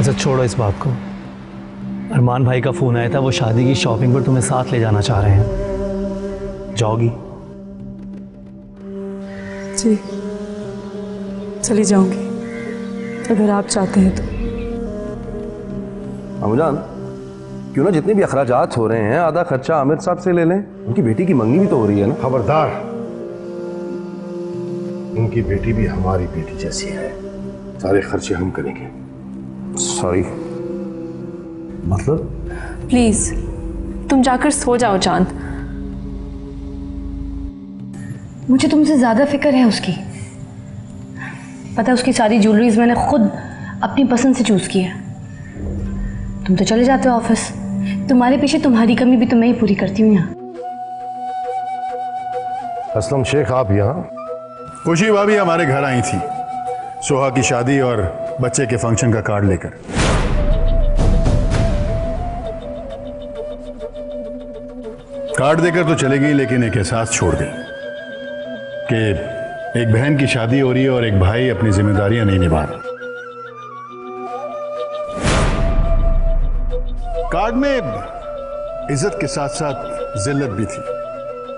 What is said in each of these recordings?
इज्जत छोड़ो इस बात को। अरमान भाई का फोन आया था, वो शादी की शॉपिंग पर तुम्हें साथ ले जाना चाह रहे हैं। जाओगी? जी चली जाऊंगी, अगर आप चाहते हैं तो। अम्मुजान, क्यों ना जितने भी अखराजात हो रहे हैं आधा खर्चा आमिर साहब से ले लें। उनकी बेटी की मंगनी भी तो हो रही है ना। खबरदार, उनकी बेटी भी हमारी बेटी जैसी है, सारे खर्चे हम करेंगे। सॉरी, मतलब? प्लीज तुम जाकर सो जाओ चांद। मुझे तुमसे ज्यादा फिक्र है उसकी। पता है उसकी सारी ज्वेलरीज मैंने खुद अपनी पसंद से चूज की है। तुम तो चले जाते हो ऑफिस, तुम्हारे पीछे तुम्हारी कमी भी तो मैं ही पूरी करती हूँ यहाँ। असलम शेख, आप यहाँ? खुशी भाभी हमारे घर आई थी सोहा की शादी और बच्चे के फंक्शन का कार्ड लेकर। कार्ड देकर तो चले गई, लेकिन एक एहसास छोड़ गई कि एक बहन की शादी हो रही है और एक भाई अपनी जिम्मेदारियां नहीं निभा रहा। कार्ड में इज्जत के साथ साथ जिल्लत भी थी,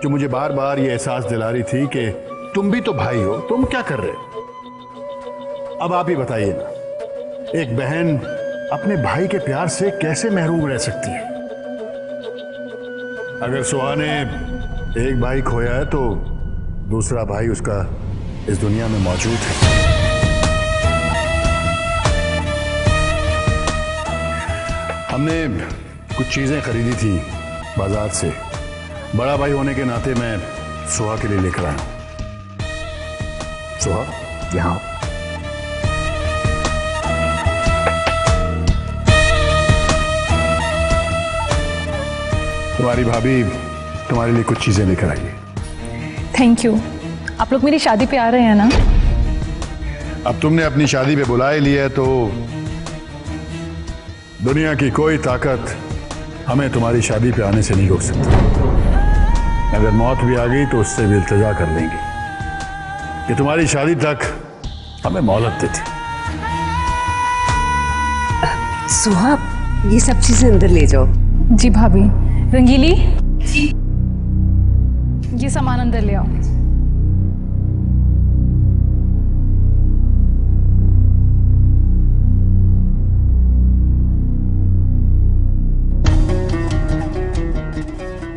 जो मुझे बार बार ये एहसास दिला रही थी कि तुम भी तो भाई हो, तुम क्या कर रहे हो। अब आप ही बताइए ना, एक बहन अपने भाई के प्यार से कैसे महरूम रह सकती है। अगर सोहा ने एक भाई खोया है तो दूसरा भाई उसका इस दुनिया में मौजूद है। हमने कुछ चीजें खरीदी थी बाजार से। बड़ा भाई होने के नाते मैं सोहा के लिए लेकर आया हूं। सोहा, यहां तुम्हारी भाभी तुम्हारे लिए कुछ चीजें लेकर आई है। Thank you. आप लोग मेरी शादी पे आ रहे हैं ना? अब तुमने अपनी शादी पे बुला ही लिया है तो दुनिया की कोई ताकत हमें तुम्हारी शादी पे आने से नहीं रोक सकती। अगर मौत भी आ गई तो उससे भी इल्तिजा कर लेंगे कि तुम्हारी शादी तक हमें मोहलत देती। सुहा, ये सब चीजें अंदर ले जाओ। जी भाभी। रंगीली, ये सामान अंदर ले आओ।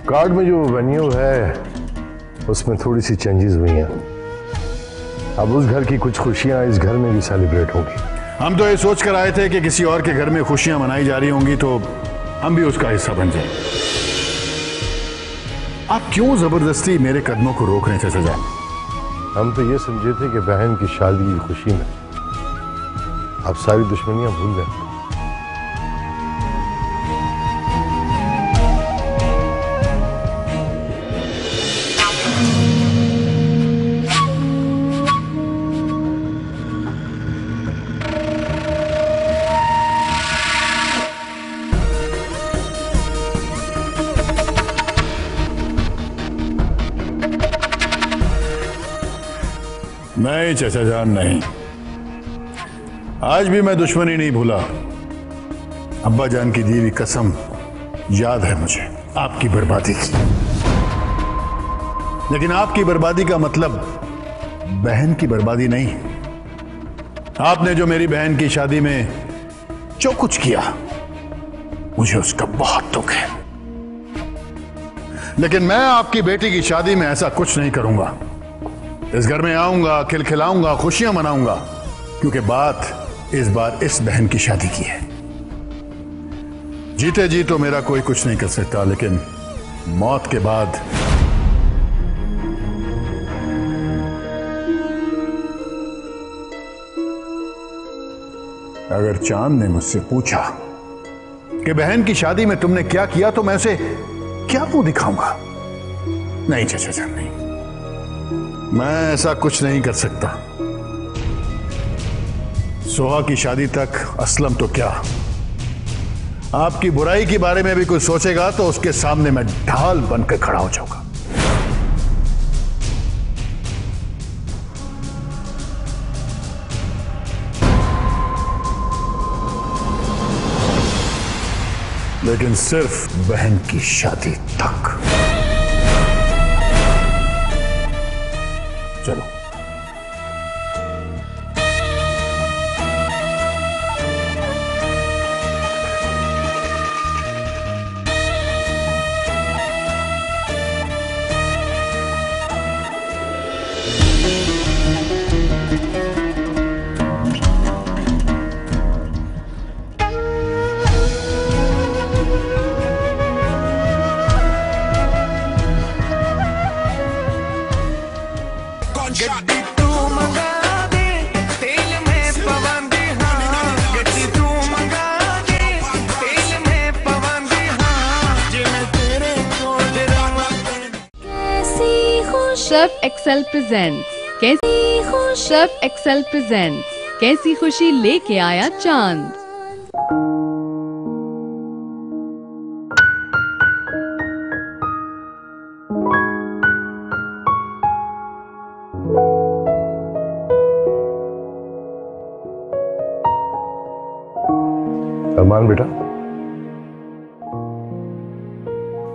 कार्ड में जो वेन्यू है उसमें थोड़ी सी चेंजेस हुई हैं। अब उस घर की कुछ खुशियां इस घर में भी सेलिब्रेट होंगी। हम तो ये सोच कर आए थे कि किसी और के घर में खुशियां मनाई जा रही होंगी तो हम भी उसका हिस्सा बन जाए। आप क्यों जबरदस्ती मेरे कदमों को रोक रहे थे चाचा? हम तो ये समझे थे कि बहन की शादी की खुशी में आप सारी दुश्मनियां भूल गए। नहीं चाचा जान, नहीं। आज भी मैं दुश्मनी नहीं भूला। अब्बा जान की दी हुई कसम याद है मुझे, आपकी बर्बादी की। लेकिन आपकी बर्बादी का मतलब बहन की बर्बादी नहीं। आपने जो मेरी बहन की शादी में जो कुछ किया, मुझे उसका बहुत दुख है। लेकिन मैं आपकी बेटी की शादी में ऐसा कुछ नहीं करूंगा। इस घर में आऊंगा, खिलखिलाऊंगा, खुशियां मनाऊंगा, क्योंकि बात इस बार इस बहन की शादी की है। जीते जी तो मेरा कोई कुछ नहीं कर सकता, लेकिन मौत के बाद अगर चांद ने मुझसे पूछा कि बहन की शादी में तुमने क्या किया, तो मैं उसे क्या मुंह दिखाऊंगा? नहीं चाचा जान, नहीं, मैं ऐसा कुछ नहीं कर सकता। सोहा की शादी तक असलम तो क्या, आपकी बुराई के बारे में भी कुछ सोचेगा तो उसके सामने मैं ढाल बनकर खड़ा हो जाऊंगा। लेकिन सिर्फ बहन की शादी तक। चलो। सर्फ एक्सेल प्रेजेंट्स कैसी खुशी लेके आया चांद। अरमान बेटा,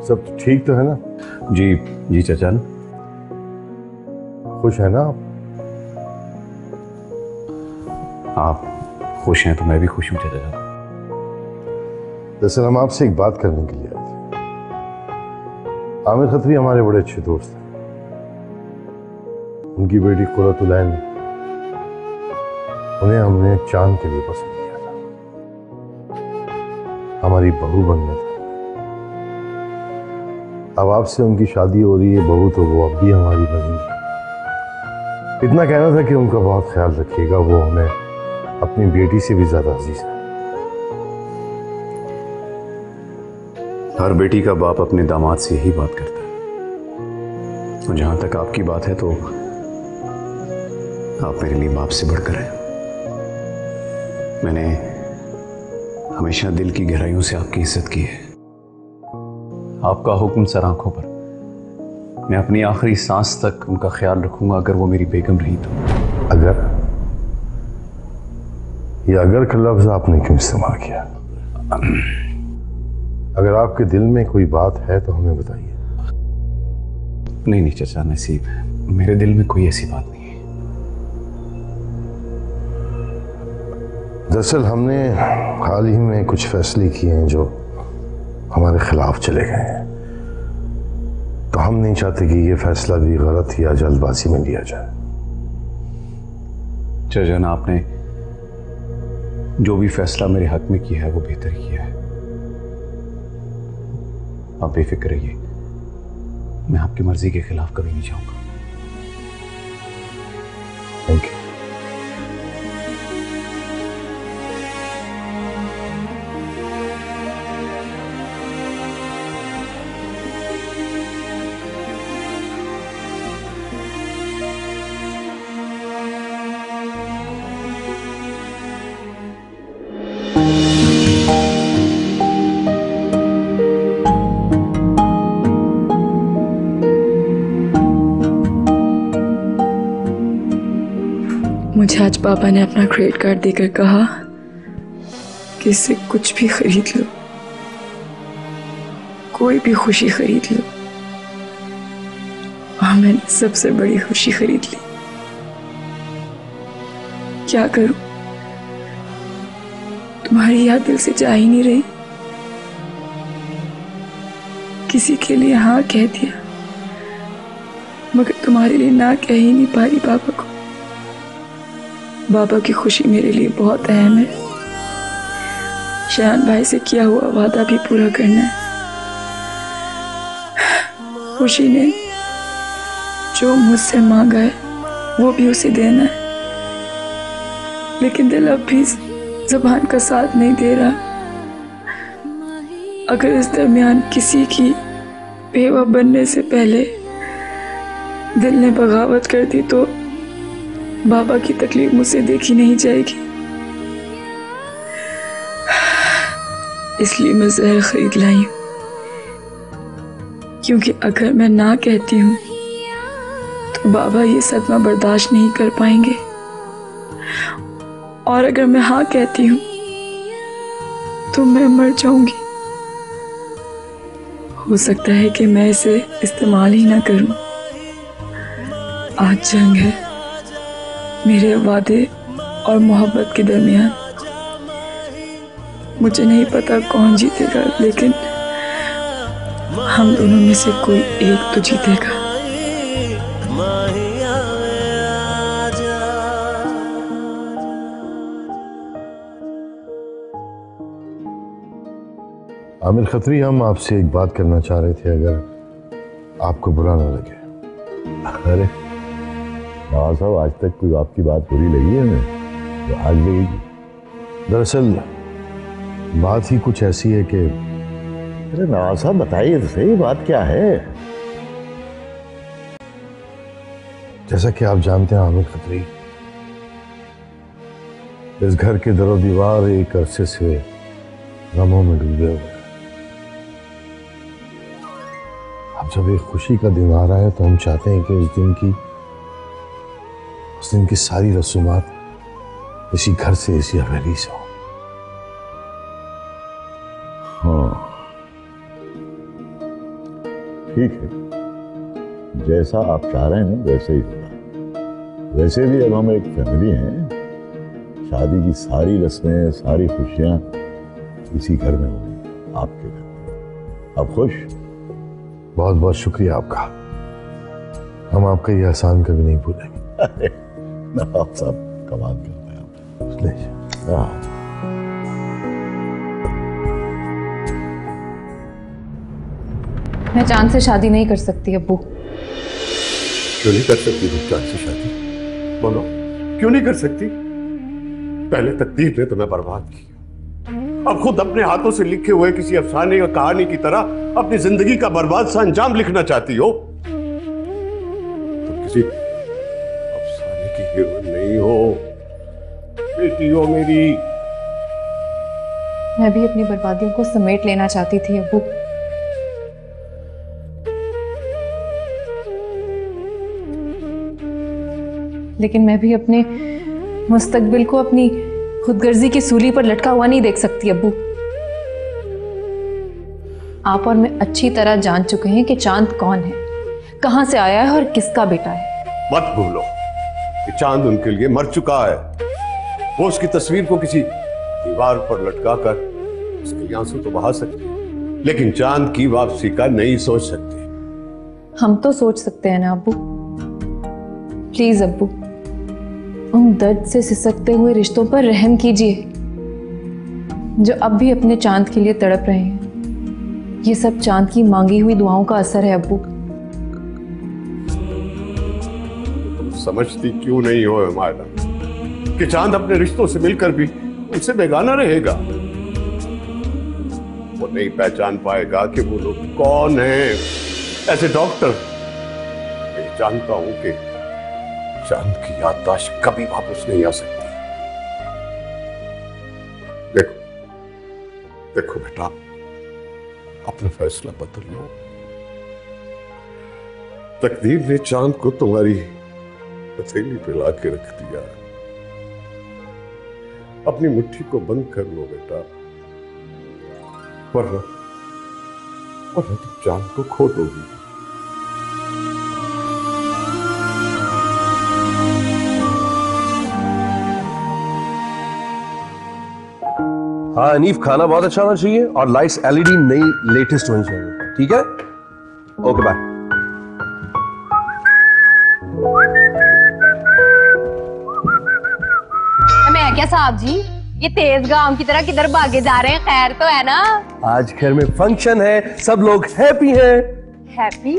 सब ठीक तो है ना? जी जी चाचा। खुश है ना आप खुश हैं तो मैं भी खुश हूं चाचा। दरअसल हम आपसे एक बात करने के लिए आए थे। आमिर खत्री हमारे बड़े अच्छे दोस्त हैं। उनकी बेटी कुर्रतुल ऐन, उन्हें हमने चांद के लिए पसंद किया था, हमारी बहू बनना था। अब आपसे उनकी शादी हो रही है, बहू तो वो अब भी हमारी बनेगी। इतना कहना था कि उनका बहुत ख्याल रखिएगा, वो हमें अपनी बेटी से भी ज्यादा अजीज है। हर बेटी का बाप अपने दामाद से यही बात करता है, और जहां तक आपकी बात है तो आप मेरे लिए बाप से बढ़कर हैं। मैंने हमेशा दिल की गहराइयों से आपकी इज्जत की है। आपका हुक्म सर आंखों पर। मैं अपनी आखिरी सांस तक उनका ख्याल रखूंगा, अगर वो मेरी बेगम रही तो। अगर, ये अगर का लफ्ज आपने क्यों इस्तेमाल किया? अगर आपके दिल में कोई बात है तो हमें बताइए। नहीं नहीं चाचा, नसीब, मेरे दिल में कोई ऐसी बात नहीं है। दरअसल हमने हाल ही में कुछ फैसले किए हैं जो हमारे खिलाफ चले गए हैं, तो हम नहीं चाहते कि ये फैसला भी गलत या जल्दबाजी में लिया जाए। चाचा, आपने जो भी फैसला मेरे हक में किया है वो बेहतर किया है। आप बेफिक्र रहिए, मैं आपकी मर्जी के खिलाफ कभी नहीं जाऊंगा। Thank you. मुझे आज पापा ने अपना क्रेडिट कार्ड देकर कहा कि इससे कुछ भी खरीद लो, कोई भी खुशी खरीद लो। और मैंने सबसे बड़ी खुशी खरीद ली। क्या करूं, तुम्हारी याद दिल से जा ही नहीं रही। किसी के लिए हाँ कह दिया, मगर तुम्हारे लिए ना कह ही नहीं पा रही पापा को। बाबा की खुशी मेरे लिए बहुत अहम है। शयान भाई से किया हुआ वादा भी पूरा करना है। खुशी ने जो मुझसे मांगा है वो भी उसे देना है, लेकिन दिल अब भी ज़बान का साथ नहीं दे रहा। अगर इस दरमियान किसी की बेवा बनने से पहले दिल ने बगावत कर दी तो बाबा की तकलीफ मुझसे देखी नहीं जाएगी। इसलिए मैं जहर खरीद लाई हूं, क्योंकि अगर मैं ना कहती हूं तो बाबा ये सदमा बर्दाश्त नहीं कर पाएंगे, और अगर मैं हाँ कहती हूं तो मैं मर जाऊंगी। हो सकता है कि मैं इसे इस्तेमाल ही ना करूं। आज जंग है मेरे वादे और मोहब्बत के दरमियान। मुझे नहीं पता कौन जीतेगा, लेकिन हम दोनों में से कोई एक तो जीतेगा। आमिर खत्री, हम आपसे एक बात करना चाह रहे थे, अगर आपको बुरा ना लगे। अरे नवाज साहब, आज तक कोई आपकी बात बुरी लगी है हमें तो आज लगेगी। दरअसल बात ही कुछ ऐसी है कि अरे नवाज साहब बताइए तो सही, बात क्या है? जैसा कि आप जानते हैं आमिर खत्री, इस घर के दरो दीवार एक अरसे से गमों में डूबे हुए हैं। अब जब एक खुशी का दिन आ रहा है तो हम चाहते हैं कि उस दिन की सारी रसूमात इसी घर से, इसी हवेली से हो। हाँ ठीक है, जैसा आप चाह रहे हैं ना वैसे ही होगा। वैसे भी अब हम एक फैमिली हैं, शादी की सारी रस्में, सारी खुशियां इसी घर में होंगी, आपके घर में। आप खुश? बहुत बहुत शुक्रिया आपका, हम आपका ये एहसान कभी नहीं भूलेंगे। अरे नवाब साहब कमाल करते हैं आप। मैं चांद से शादी नहीं कर सकती अब्बू। क्यों नहीं कर सकती तुम चांद से शादी? बोलो, क्यों नहीं कर सकती? पहले तकदीर ने तुम्हें बर्बाद किया, अब खुद अपने हाथों से लिखे हुए किसी अफसाने और कहानी की तरह अपनी जिंदगी का बर्बाद सा अंजाम लिखना चाहती हो। तुम किसी अफसाने की हीरोइन नहीं हो, बेटी हो मेरी। मैं भी अपनी बर्बादियों को समेट लेना चाहती थी अब्बू, लेकिन मैं भी अपने मुस्तकबिल को अपनी खुदगर्जी की सूली पर लटका हुआ नहीं देख सकती अब्बू। आप और मैं अच्छी तरह जान चुके हैं कि चांद कौन है, कहां से आया है और किसका बेटा है। मत भूलो कि चांद उनके लिए मर चुका है। वो उसकी तस्वीर को किसी दीवार पर लटका कर उसके लिए आंसू तो बहा सकते हैं, लेकिन चांद की वापसी का नहीं सोच सकते। हम तो सोच सकते हैं ना अब्बू। प्लीज अब्बू, उन दर्द से सिसकते हुए रिश्तों पर रहम कीजिए जो अब भी अपने चांद के लिए तड़प रहे हैं। ये सब चांद की मांगी हुई दुआओं का असर है अब्बू। तुम समझती क्यों नहीं हो हमारा कि चांद अपने रिश्तों से मिलकर भी उनसे बेगाना रहेगा। वो नहीं पहचान पाएगा कि वो लोग कौन हैं। ऐसे डॉक्टर, मैं जानता हूं कि चांद की याददाश्त कभी वापस नहीं आ सकती। देखो देखो बेटा, अपना फैसला बदल लो। तकदीर ने चांद को तुम्हारी हथेली पे ला के रख दिया। अपनी मुट्ठी को बंद कर लो बेटा, वरना तुम चांद को खो दोगी। हाँ अनीफ, खाना बहुत अच्छा होना चाहिए और लाइट्स एलईडी नई लेटेस्ट होनी चाहिए, ठीक है? Okay bye. मैं क्या साहब जी, ये तेज गांव की तरह किधर भागे जा रहे हैं? खैर तो है ना? आज घर में फंक्शन है, सब लोग हैप्पी हैं। हैप्पी?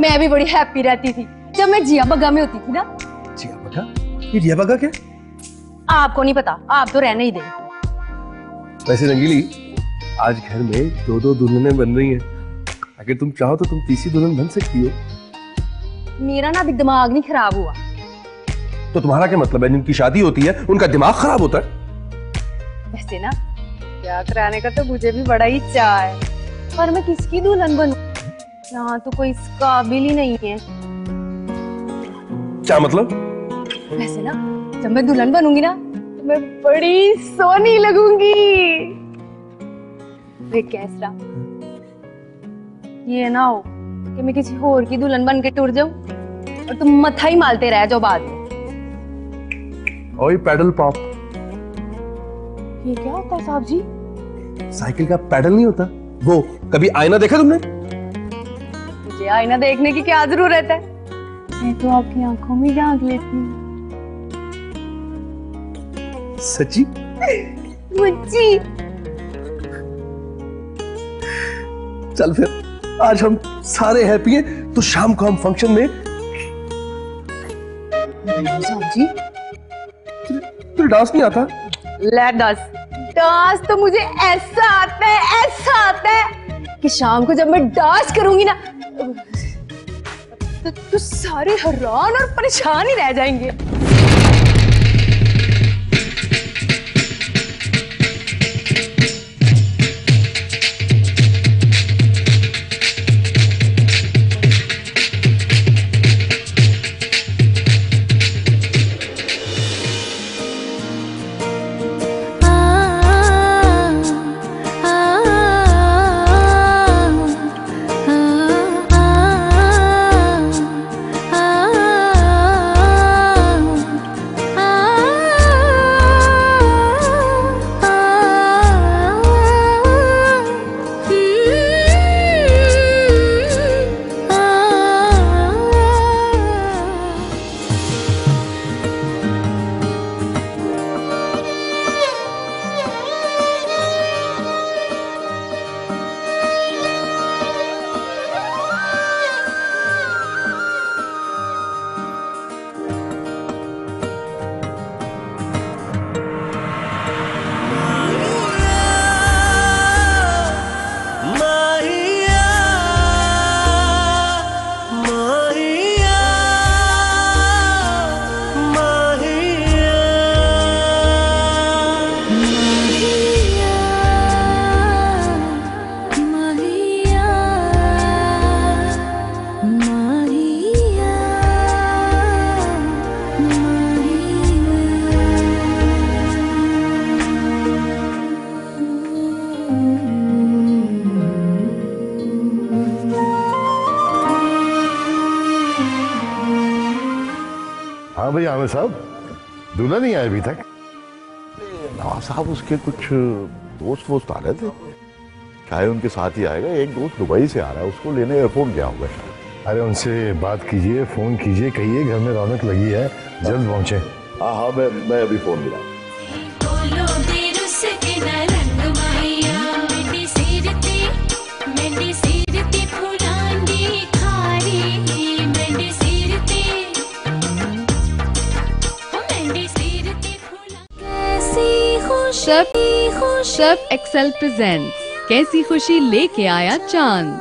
मैं भी बड़ी हैप्पी रहती थी जब मैं जिया बगा में होती थी ना। जिया बगा? ये जिया बगा क्या? आपको नहीं पता, आप तो रहने ही दे। वैसे रंगीली, आज घर में दो दुल्हनें बन रही हैं। अगर तुम चाहो तो तुम तीसरी दुल्हन बन सकती हो। मेरा ना अभी दिमाग नहीं खराब हुआ। तो तुम्हारा क्या मतलब है? जिनकी शादी होती है उनका दिमाग खराब होता है? वैसे ना क्या कराने का तो मुझे भी बड़ा ही चाह है, पर मैं किसकी दुल्हन बनूं? यहाँ तो कोई इस काबिल ही नहीं है। क्या मतलब? वैसे ना जब मैं दुल्हन बनूंगी ना तो मैं बड़ी सोनी लगूंगी। वे कैसा ये ना हो कि मैं किसी और की दुल्हन बन के टूर जाऊं और तुम मथा ही मालते रह जाओ बाद में। ओए पैडल पॉप। ये क्या होता है साहब जी? साइकिल का पैडल नहीं होता वो। कभी आईना देखा तुमने? मुझे आईना देखने की क्या जरूरत है? मैं तो आपकी आंखों में झांक लेती हूँ। सच्ची? मुझी। चल फिर आज हम सारे हैप्पी हैं तो शाम को हम फंक्शन में। साहब जी तुझे डांस नहीं आता? ले डांस तो मुझे ऐसा आता है कि शाम को जब मैं डांस करूंगी ना तो सारे हैरान और परेशान ही रह जाएंगे। हाँ भाई आमिर साहब, दूल्हा नहीं आया अभी तक? नवाज साहब उसके कुछ दोस्त वोस्त आ रहे थे, चाहे उनके साथ ही आएगा। एक दोस्त दुबई से आ रहा है, उसको लेने एयरपोर्ट गया होगा शायद। अरे उनसे बात कीजिए, फोन कीजिए, कहिए घर में रौनक लगी है, जल्द पहुंचे। हाँ हाँ मैं अभी फोन मिला। शब एक्सेल प्रेजेंट्स कैसी खुशी लेके आया चांद।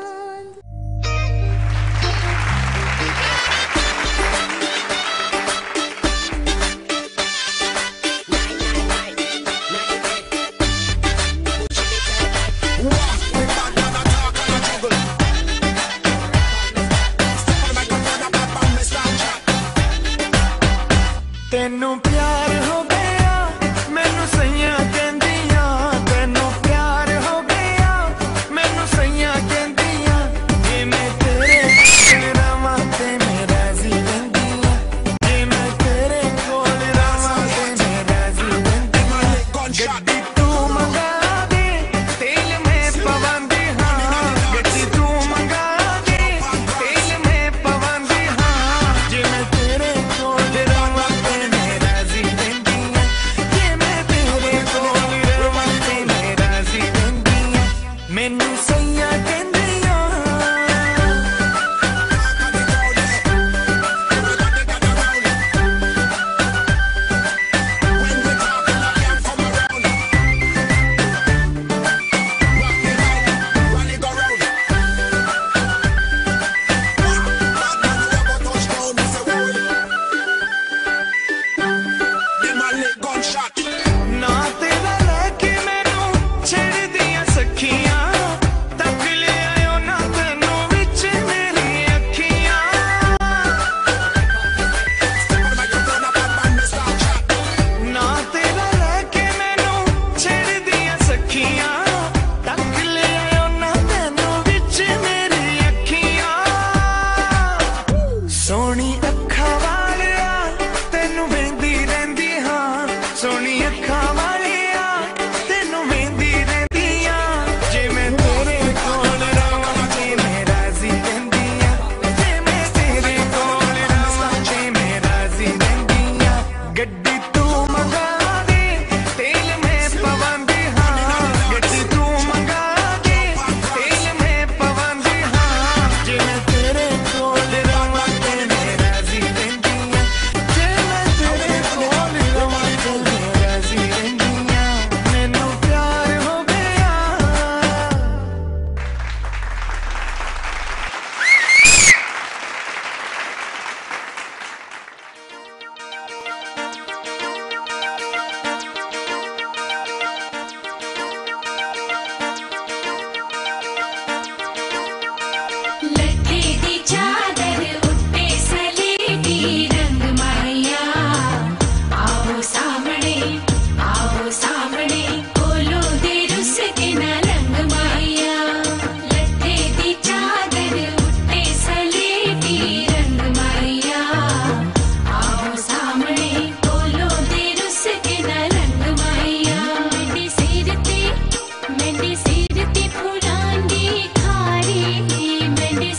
तेनू प्यार हो गया मैनू सैया कहंदियां, तेनू प्यार हो गया मैनू सैया कहंदियां। सोनी अखा वालिया तेनू मेहंदी देंदिया जे मैं तेरे कोल रवां जे मैं राजी रहंदिया जे मैं तेरे कोल रवां जे मैं राजी रहंदिया गड्डी तू मंगा दे तेल में पवांदी हां गड्डी तू मंगा दे तेल में पवांदी हां जे मैं तेरे कोल रवां जे मैं राजी रहंदिया जे मैं तेरे कोल रवां जे मैं राजी रहंदिया मैनू प्यार हो गया। लट्ठे दी चादर उत्ते सलेटी रंग माया आओ सामने कोलो दे रुस के ना रंग माया लट्ठे दी चादर उत्ते सलेटी रंग माया आओ सामने कोलो दे रुस के ना रंग माया मेरे सिर ते फुलां दी खारी मेरे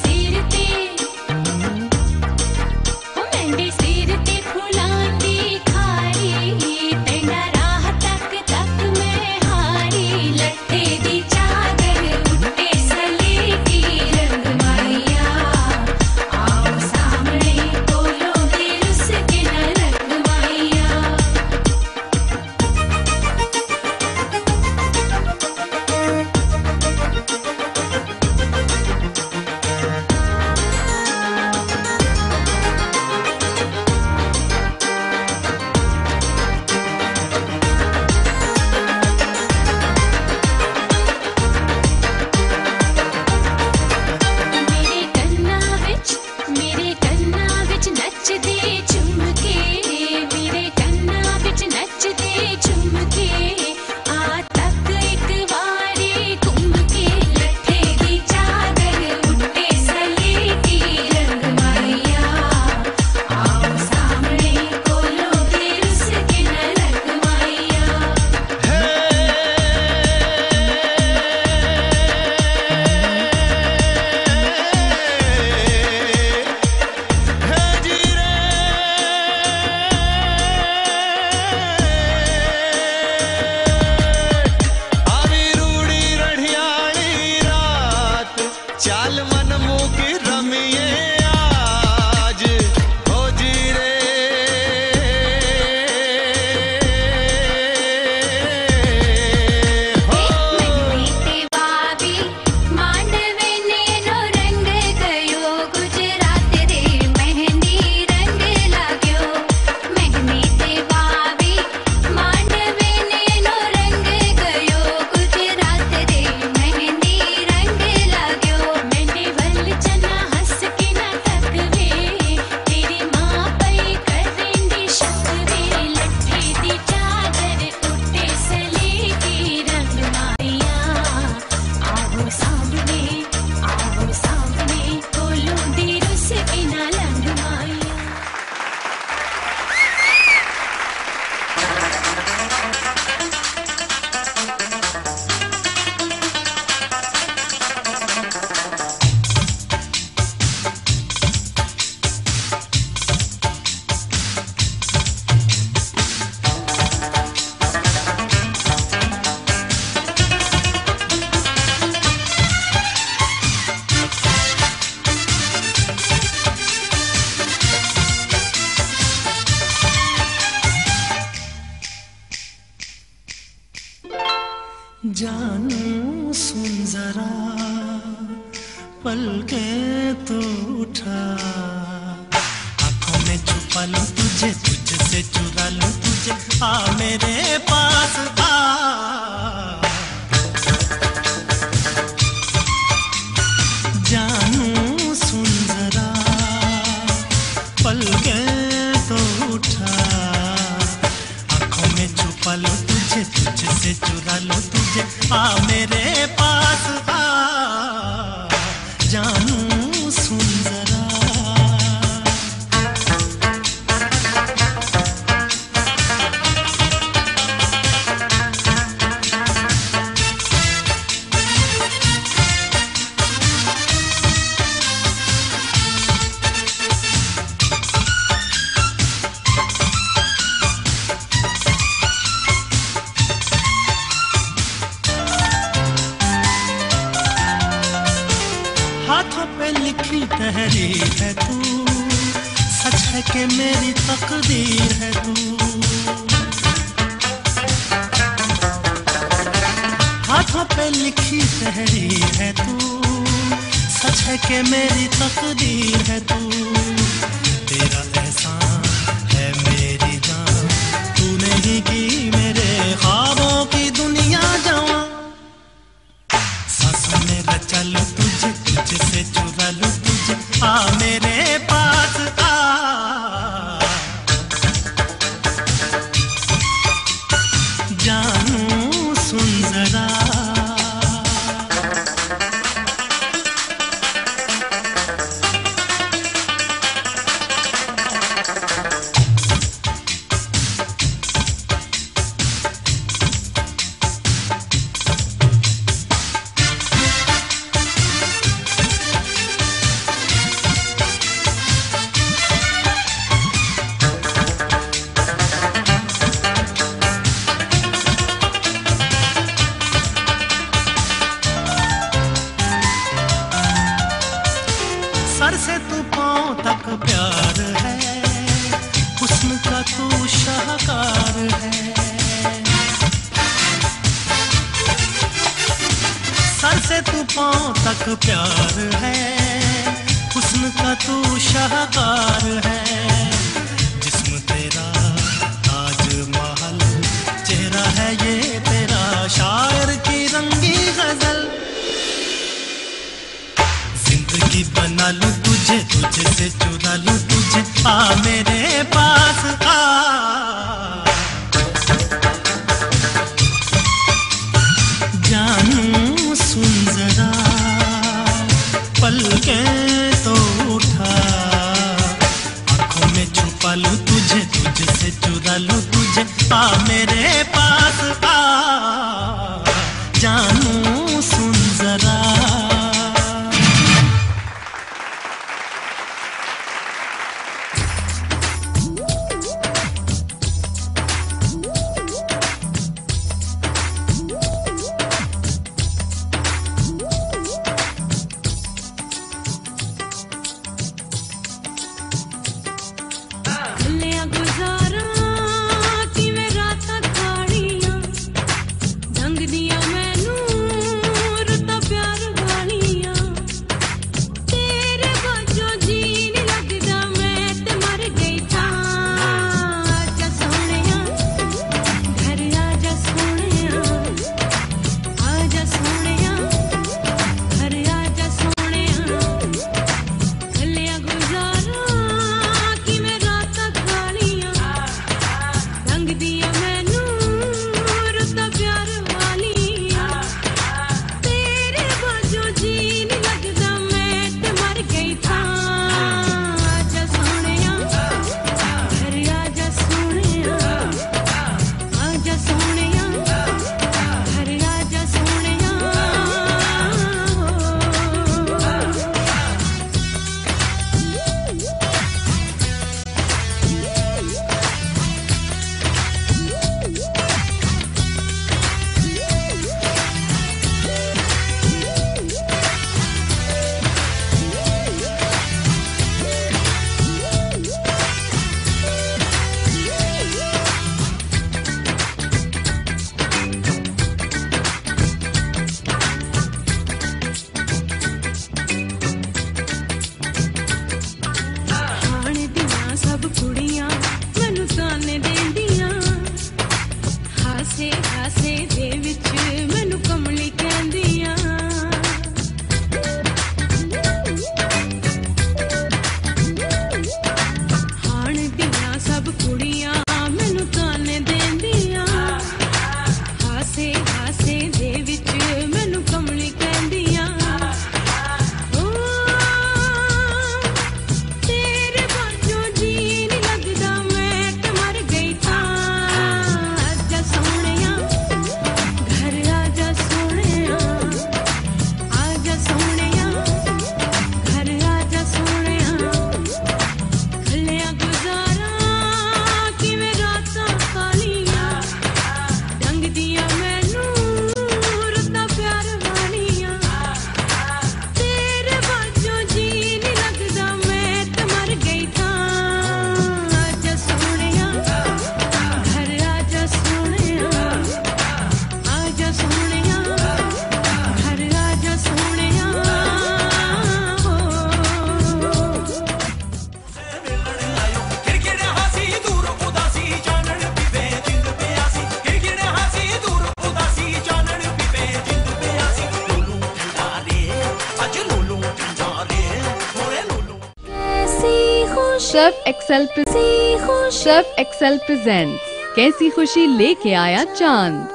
सिर ते फुलां दी खारी तेरा राह तक मैं हारी लट्ठे दी चादर उत्ते सलेटी रंग माया आओ सामने कोलो दे रुस के ना रंग माया। मेरे कन्ना विच नचदे झुमके मेरे कन्ना विच नचदे झुमके आ तक एक वारी घुम के लट्ठे दी चादर उत्ते सलेटी रंग माया आओ सामने कोलो दे रुस के ना रंग माया। आवी रूड़ी रढ़ियाली रात चाल मन मुँह की रमिए आज हो जी रे मेहंदी वावी मांडवे नेनो रंग गयो गुजरात रे मेहंदी रंग लाग्यो मेहंदी वावी मांडवे नेनो रंग गयो गुजरात रे मेहंदी रंग लाग्यो मेहंदी वल चना हंस के ना तकवे तेरी मां पई करेंदी शक वे लट्ठे दी चादर उत्ते सलेटी रंग माया आओ सामने कोलो दे रुस के ना रंग माया। जानू सुन जरा पल के तो उठा आंखों में छुपा लूं तुझे तुझसे चुरा लूं तुझे आ मेरे पास आ जानू सुन जरा पल के तो उठा आंखों में छुपा लूं तुझे तुझसे चुरा लूं तुझे आ मेरे पास आ जानू सुन जरा शहरी है तू, सच है कि मेरी तकदीर है तू। हाथों पे लिखी शहरी है तू, सच है कि मेरी तकदीर है तू। तेरा एहसान है मेरी जान, तूने ही की मेरे ख्वाबों की दुनिया जवां। सांसों में रचा लूं तुझे, तुझसे चुरा लूं तुझे, आ मेरे पास आ। जानू सुन जरा, सर से तू पांव तक प्यार है, हुस्न का तू शाहकार है। सर से तू पांव तक प्यार है, हुस्न का तू शाहकार है। जिस्म तेरा ताजमहल, चेहरा है ये तेरा शायर की रंगी गजल। जिंदगी बना लूं तुझे, तुझसे चुरा लूं तुझे, आ मेरे पास आ। जानू सुन जरा, पलकें तो उठा, आंखों में छुपा लूं तुझे, तुझसे चुरा लूं तुझे, आ मेरे पास आ। जानू सुन जरा। लिया गुजारा किवें रातां कालियां, ढंग दिया मैनू रुतां प्यार वालियां। तेरे बाजों जी नहीं लगदा मैं ते मर गई थां। आजा सोहणिया घर आजा सोहणिया, आजा सोहणिया घर आजा सोहणिया। लिया गुजारा किवें रातां कालियां, रंग दिया मैनू रुतां प्यार वालियां। तेरे बाजों जी नहीं लगदा मैं ते मर गई थां। आजा सोहणिया घर आजा सोहणिया, आजा सोहणिया घर आजा सोहणिया। खाने दियां सब कुड़ियां मैनू ताने देंदियां, हासे हासे दे विच मैनू कमली कहंदियां। खाने दियां सब कुड़ियां मैनू ताने देंदियां, हासे हासे दे विच मैनू कमली कहंदियां। तेरे बाजों जी नहीं लगदा मैं ते मर गई थां। आजा सोहणिया घर सर्फ एक्सेल प्रेजेंट्स कैसी खुशी लेके आया चांद।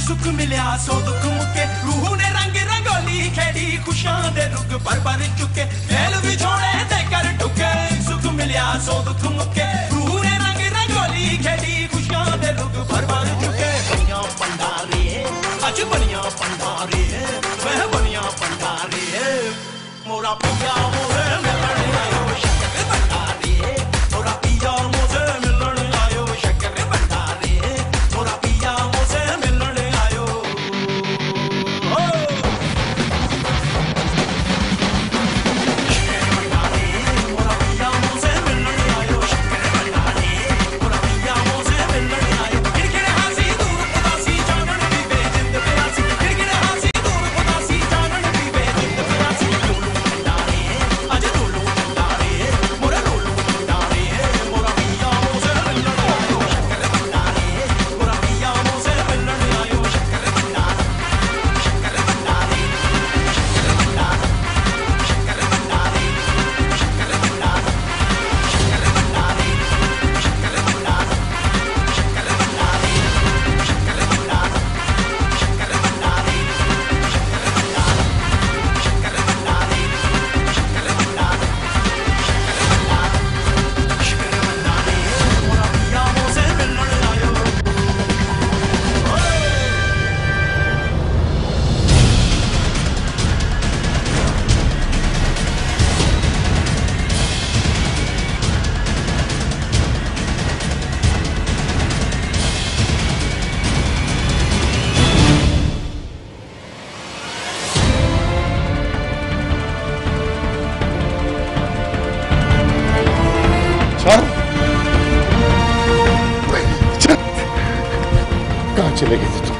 सुख मिलिया सो दुख मुके रूह ने रंग रंगोली खेड़ी खुशियां दे रुग पर चुके मेल विछोड़े ते कर टुके सुख मिलिया सो दुख मुके रूह ने रंग रंगोली खेड़ी खुशियां दे रुग पर चुके बनिया पंडारी अज बनिया पंडारी वह बनिया पंडारी मोरा पिया मोरे मिलने आयो शक्कर भंडारी मोरा पिया मोरे मिलने आयो शक्कर भंडारी मोरा पिया मोरे मिलने आयो कहाँ चले गए थे तुम?